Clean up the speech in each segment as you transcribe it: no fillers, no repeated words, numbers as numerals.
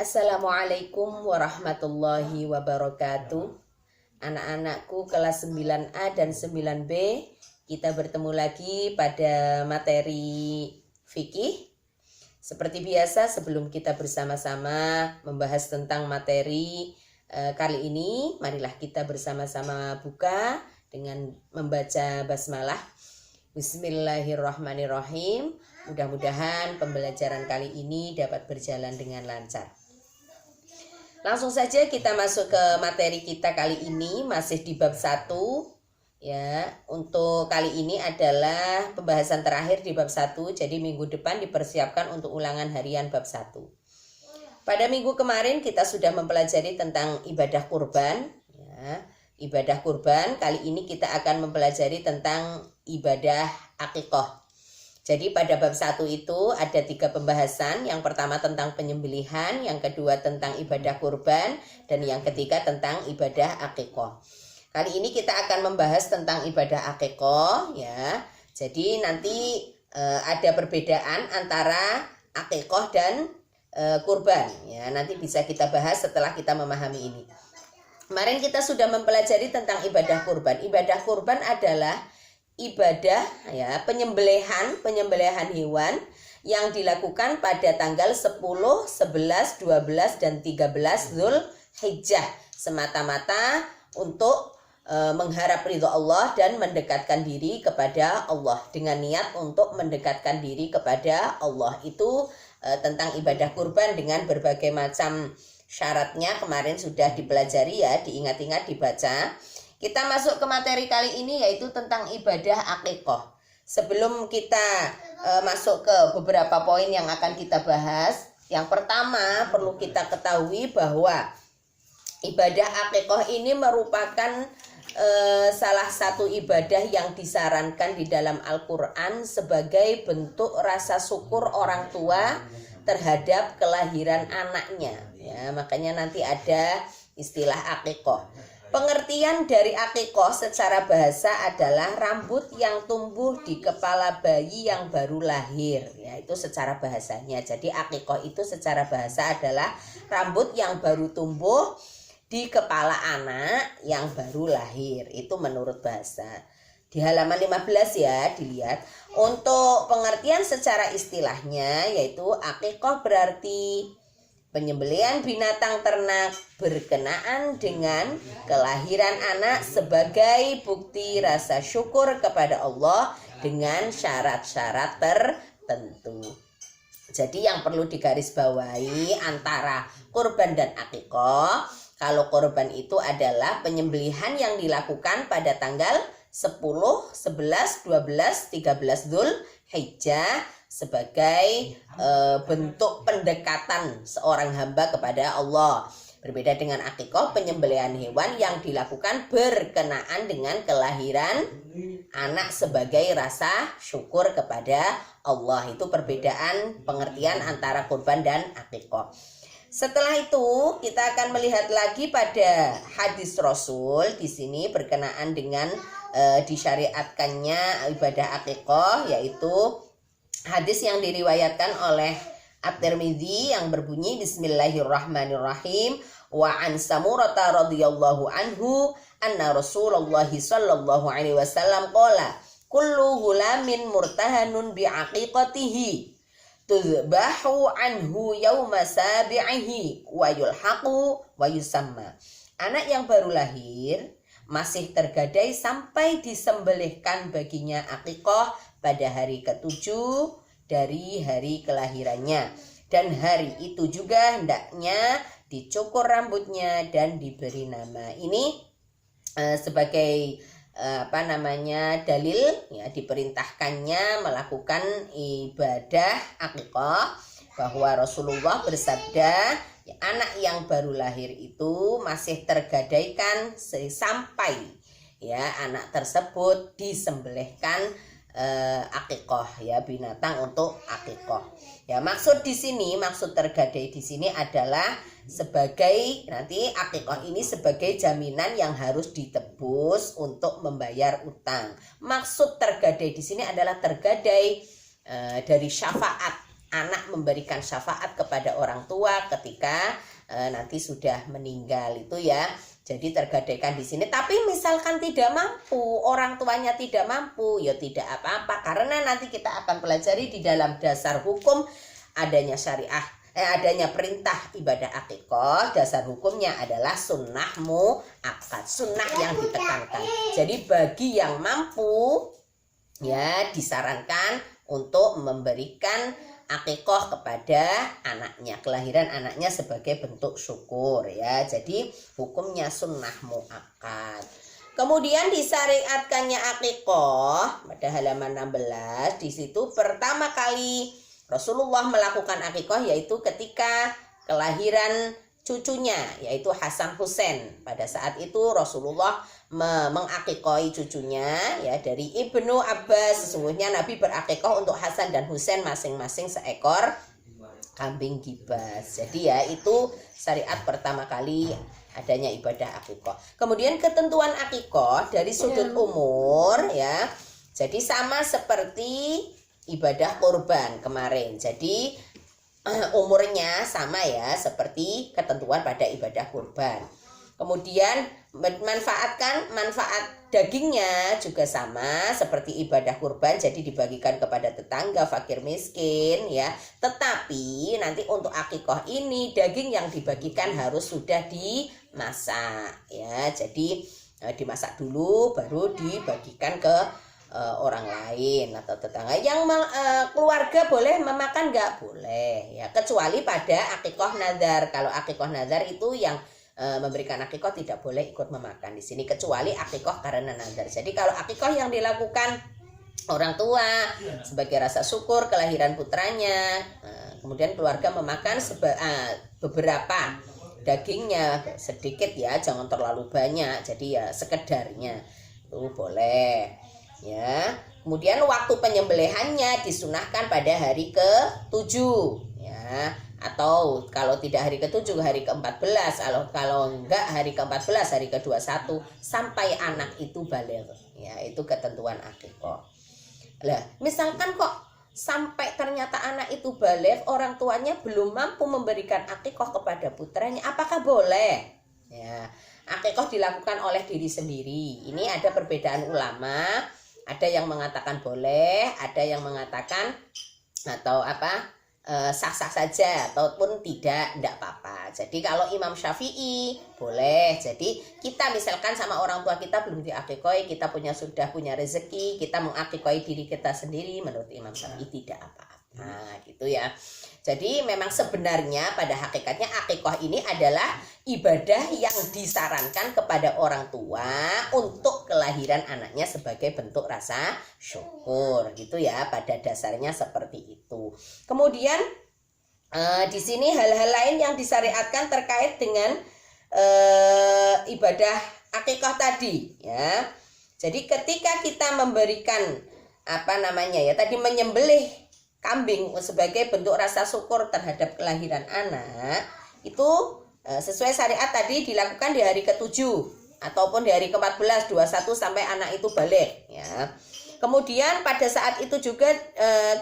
Assalamualaikum warahmatullahi wabarakatuh. Anak-anakku kelas 9A dan 9B, kita bertemu lagi pada materi fikih. Seperti biasa, sebelum kita bersama-sama membahas tentang materi kali ini, marilah kita bersama-sama buka dengan membaca basmalah. Bismillahirrahmanirrahim. Mudah-mudahan pembelajaran kali ini dapat berjalan dengan lancar. Langsung saja kita masuk ke materi kita kali ini, masih di bab 1. Ya, untuk kali ini adalah pembahasan terakhir di bab 1. Jadi minggu depan dipersiapkan untuk ulangan harian bab 1. Pada minggu kemarin kita sudah mempelajari tentang ibadah kurban, ya. Ibadah kurban, kali ini kita akan mempelajari tentang ibadah akikah. Jadi pada bab 1 itu ada 3 pembahasan. Yang pertama tentang penyembelihan, yang kedua tentang ibadah kurban, dan yang ketiga tentang ibadah akikah. Kali ini kita akan membahas tentang ibadah akikah, ya. Jadi nanti ada perbedaan antara akikah dan kurban, ya. Nanti bisa kita bahas setelah kita memahami ini. Kemarin kita sudah mempelajari tentang ibadah kurban. Ibadah kurban adalah ibadah, ya, penyembelihan hewan yang dilakukan pada tanggal 10, 11, 12 dan 13 Zulhijjah, semata-mata untuk mengharap ridho Allah dan mendekatkan diri kepada Allah, dengan niat untuk mendekatkan diri kepada Allah. Itu tentang ibadah kurban dengan berbagai macam syaratnya kemarin sudah dipelajari, ya, diingat-ingat, dibaca. Kita masuk ke materi kali ini, yaitu tentang ibadah akikah. Sebelum kita masuk ke beberapa poin yang akan kita bahas, yang pertama perlu kita ketahui bahwa ibadah akikah ini merupakan salah satu ibadah yang disarankan di dalam Al-Quran sebagai bentuk rasa syukur orang tua terhadap kelahiran anaknya, ya. Makanya nanti ada istilah akikah. Pengertian dari akikah secara bahasa adalah rambut yang tumbuh di kepala bayi yang baru lahir, ya, itu secara bahasanya. Jadi akikah itu secara bahasa adalah rambut yang baru tumbuh di kepala anak yang baru lahir, itu menurut bahasa. Di halaman 15, ya, dilihat. Untuk pengertian secara istilahnya, yaitu akikah berarti penyembelihan binatang ternak berkenaan dengan kelahiran anak sebagai bukti rasa syukur kepada Allah dengan syarat-syarat tertentu. Jadi yang perlu digarisbawahi antara kurban dan akikah, kalau kurban itu adalah penyembelihan yang dilakukan pada tanggal 10, 11, 12, 13 Zulhijjah sebagai bentuk pendekatan seorang hamba kepada Allah. Berbeda dengan akikah, penyembelihan hewan yang dilakukan berkenaan dengan kelahiran anak sebagai rasa syukur kepada Allah. Itu perbedaan pengertian antara kurban dan akikah. Setelah itu kita akan melihat lagi pada hadis Rasul di sini berkenaan dengan disyariatkannya ibadah akikah, yaitu hadis yang diriwayatkan oleh At-Tirmidzi yang berbunyi Bismillahirrahmanirrahim, wa an Samurata radhiyallahu anhu anna Rasulullah sallallahu alaihi wasallam qala kullu ghulamin murtahanun bi aqiqatihi tudbahu anhu yawma sabi'ihi wa yulhaqu wa yusamma. Anak yang baru lahir masih tergadai sampai disembelihkan baginya akikah pada hari ke-7 dari hari kelahirannya, dan hari itu juga hendaknya dicukur rambutnya dan diberi nama. Ini sebagai dalil, ya, diperintahkannya melakukan ibadah akikah, bahwa Rasulullah bersabda, ya, anak yang baru lahir itu masih tergadaikan sampai, ya, anak tersebut disembelihkan akikah, ya, binatang untuk akikah. Ya, maksud di sini, maksud tergadai di sini adalah sebagai nanti akikah ini sebagai jaminan yang harus ditebus untuk membayar utang. Maksud tergadai di sini adalah tergadai dari syafaat anak memberikan syafaat kepada orang tua ketika nanti sudah meninggal itu ya. Jadi tergadaikan di sini. Tapi misalkan tidak mampu, orang tuanya tidak mampu, ya tidak apa-apa. Karena nanti kita akan pelajari di dalam dasar hukum adanya syariah, adanya perintah ibadah akikoh. Dasar hukumnya adalah sunnah muakkad, sunnah yang ditekankan. Jadi bagi yang mampu, ya disarankan untuk memberikan akikoh kepada anaknya, kelahiran anaknya sebagai bentuk syukur ya. Jadi hukumnya sunnah muakkad. Kemudian disyariatkannya akikoh pada halaman 16. Di situ pertama kali Rasulullah melakukan akikoh yaitu ketika kelahiran cucunya yaitu Hasan Husain. Pada saat itu Rasulullah mengakikoi cucunya ya dari Ibnu Abbas. Sesungguhnya Nabi berakikoh untuk Hasan dan Husain masing-masing seekor kambing gibas. Jadi ya itu syariat pertama kali adanya ibadah akikoh. Kemudian ketentuan akikoh dari sudut umur ya. Jadi sama seperti ibadah kurban kemarin. Jadi umurnya sama ya seperti ketentuan pada ibadah kurban. Kemudian manfaat dagingnya juga sama seperti ibadah kurban, jadi dibagikan kepada tetangga, fakir miskin ya. Tetapi nanti untuk akikoh ini daging yang dibagikan harus sudah dimasak ya. Jadi dimasak dulu baru dibagikan ke orang lain atau tetangga. Yang keluarga boleh memakan nggak? Boleh ya, kecuali pada akikoh nazar. Kalau akikoh nazar itu yang memberikan akikoh tidak boleh ikut memakan di sini, kecuali akikoh karena nazar. Jadi kalau akikoh yang dilakukan orang tua sebagai rasa syukur kelahiran putranya, kemudian keluarga memakan beberapa dagingnya sedikit ya, jangan terlalu banyak. Jadi ya sekedarnya itu boleh ya. Kemudian waktu penyembelihannya disunahkan pada hari ke-7 ya. Atau kalau tidak hari ke-7 hari ke-14, kalau enggak hari ke-14 hari ke-21 sampai anak itu baligh ya, itu ketentuan akikoh. Lah misalkan kok sampai ternyata anak itu baligh, orang tuanya belum mampu memberikan akikoh kepada putranya, apakah boleh ya akikoh dilakukan oleh diri sendiri? Ini ada perbedaan ulama, ada yang mengatakan boleh, ada yang mengatakan atau sah-sah saja ataupun tidak apa-apa. Jadi kalau Imam Syafi'i boleh. Jadi kita misalkan sama orang tua kita belum diakikoi, kita sudah punya rezeki, kita mengakikoi diri kita sendiri, menurut Imam Syafi'i tidak apa-apa gitu ya. Jadi memang sebenarnya pada hakikatnya akikoh ini adalah ibadah yang disarankan kepada orang tua untuk kelahiran anaknya sebagai bentuk rasa syukur gitu ya, pada dasarnya seperti itu. Kemudian di sini hal-hal lain yang disyariatkan terkait dengan ibadah akikoh tadi ya. Jadi ketika kita memberikan tadi menyembelih kambing sebagai bentuk rasa syukur terhadap kelahiran anak, itu sesuai syariat tadi dilakukan di hari ke-7 ataupun di hari ke-14, 21 sampai anak itu balik ya. Kemudian pada saat itu juga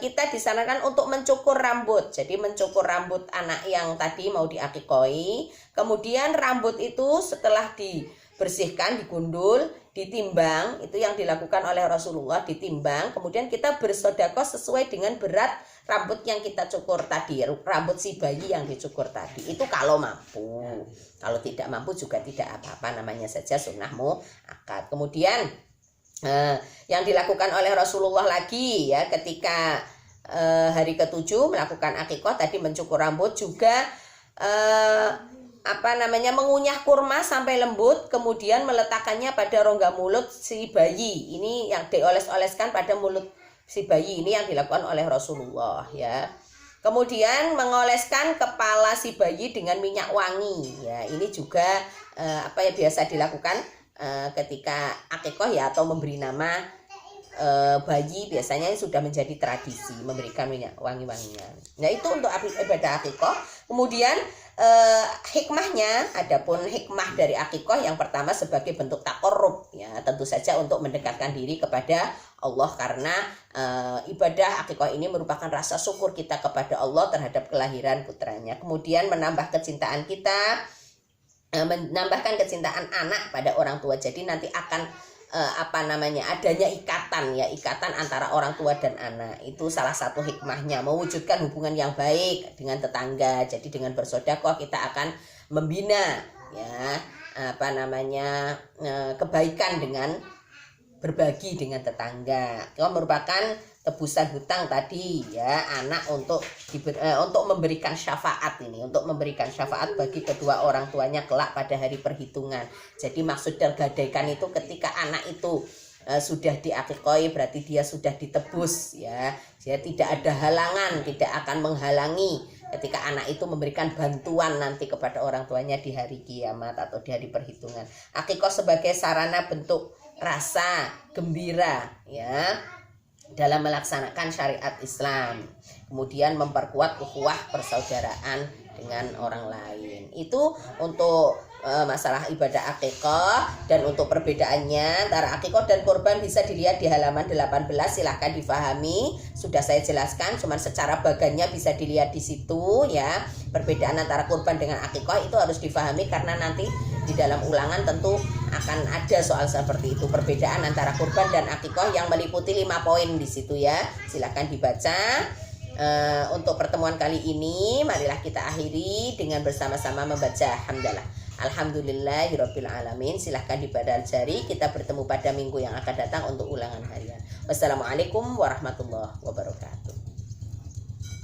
kita disarankan untuk mencukur rambut. Jadi mencukur rambut anak yang tadi mau diakikoi. Kemudian rambut itu setelah dibersihkan, digundul, ditimbang, itu yang dilakukan oleh Rasulullah, ditimbang. Kemudian kita bersedekah sesuai dengan berat rambut yang kita cukur tadi, rambut si bayi yang dicukur tadi. Itu kalau mampu. Kalau tidak mampu juga tidak apa-apa, namanya saja sunnah muakkad. Kemudian yang dilakukan oleh Rasulullah lagi ya ketika hari ke-7 melakukan akikoh tadi mencukur rambut, juga mengunyah kurma sampai lembut, kemudian meletakkannya pada rongga mulut si bayi. Ini yang dioles-oleskan pada mulut si bayi, ini yang dilakukan oleh Rasulullah ya. Kemudian mengoleskan kepala si bayi dengan minyak wangi ya. Ini juga biasa dilakukan ketika akikoh ya, atau memberi nama bayi biasanya sudah menjadi tradisi memberikan minyak wangi-wangian. Nah itu untuk ibadah akikoh. Kemudian hikmahnya, adapun hikmah dari akikah yang pertama sebagai bentuk takorrub, ya tentu saja untuk mendekatkan diri kepada Allah, karena ibadah akikah ini merupakan rasa syukur kita kepada Allah terhadap kelahiran putranya. Kemudian menambah kecintaan kita, menambahkan kecintaan anak pada orang tua. Jadi nanti akan adanya ikatan antara orang tua dan anak. Itu salah satu hikmahnya, mewujudkan hubungan yang baik dengan tetangga. Jadi dengan bersedekah kita akan membina kebaikan dengan berbagi dengan tetangga. Itu merupakan tebusan hutang tadi, ya, anak untuk memberikan syafaat ini, untuk memberikan syafaat bagi kedua orang tuanya kelak pada hari perhitungan. Jadi maksud tergadaikan itu ketika anak itu sudah diakikoi, berarti dia sudah ditebus, ya. Dia tidak ada halangan, tidak akan menghalangi ketika anak itu memberikan bantuan nanti kepada orang tuanya di hari kiamat atau di hari perhitungan. Akikah sebagai sarana bentuk rasa gembira, ya, dalam melaksanakan syariat Islam, kemudian memperkuat ukhuwah persaudaraan dengan orang lain. Itu untuk masalah ibadah akikah. Dan untuk perbedaannya antara akikah dan kurban bisa dilihat di halaman 18, silahkan difahami. Sudah saya jelaskan, cuman secara bagannya bisa dilihat di situ, ya. Perbedaan antara kurban dengan akikah itu harus difahami karena nanti di dalam ulangan tentu akan ada soal seperti itu, perbedaan antara kurban dan akikah yang meliputi 5 poin di situ, ya. Silahkan dibaca. Untuk pertemuan kali ini marilah kita akhiri dengan bersama-sama membaca hamdalah. Alhamdulillahirabbil alamin. Silahkan dibadal jari. Kita bertemu pada minggu yang akan datang untuk ulangan harian. Wassalamualaikum warahmatullahi wabarakatuh.